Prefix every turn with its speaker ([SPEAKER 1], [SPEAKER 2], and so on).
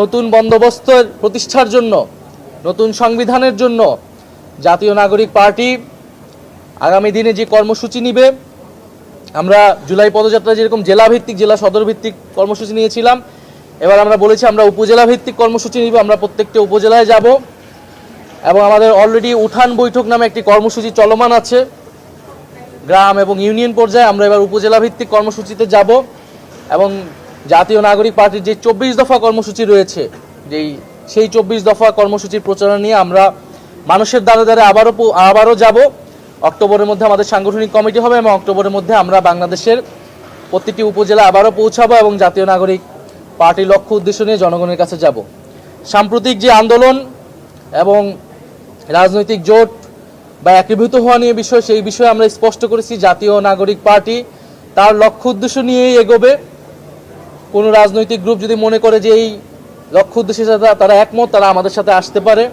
[SPEAKER 1] নতুন বন্দোবস্ত প্রতিষ্ঠার জন্য, নতুন সংবিধানের জন্য জাতীয় নাগরিক পার্টি আগামী দিনে যে কর্মসূচি নিবে, আমরা জুলাই পদযাত্রা যেরকম জেলা ভিত্তিক, জেলা সদর ভিত্তিক কর্মসূচি নিয়েছিলাম, এবার আমরা বলেছি আমরা উপজেলা ভিত্তিক কর্মসূচি নিব। আমরা প্রত্যেকটা উপজেলায় যাব এবং আমাদের অলরেডি উঠান বৈঠক নামে একটি কর্মসূচি চলমান আছে গ্রাম এবং ইউনিয়ন পর্যায়ে। আমরা এবার উপজেলা ভিত্তিক কর্মসূচিতে যাব এবং জাতীয় নাগরিক পার্টির যে 24 দফা কর্মসূচি রয়েছে, সেই 24 দফা কর্মসূচির প্রচারণা নিয়ে আমরা মানুষের দ্বারে দ্বারে আবারও যাব। অক্টোবরের মধ্যে আমাদের সাংগঠনিক কমিটি হবে এবং অক্টোবরের মধ্যে আমরা বাংলাদেশের প্রতিটি উপজেলা আবারও পৌঁছাবো এবং জাতীয় নাগরিক পার্টির লক্ষ্য উদ্দেশ্য নিয়ে জনগণের কাছে যাব। সাম্প্রতিক যে আন্দোলন এবং রাজনৈতিক জোট বা একীভূত হওয়া নিয়ে বিষয়, সেই বিষয়ে আমরা স্পষ্ট করেছি জাতীয় নাগরিক পার্টি তার লক্ষ্য উদ্দেশ্য নিয়েই এগোবে। কোনো রাজনৈতিক গ্রুপ যদি মনে করে যে এই লক্ষ্য উদ্দেশ্যের সাথে তারা একমত, তারা আমাদের সাথে আসতে পারে।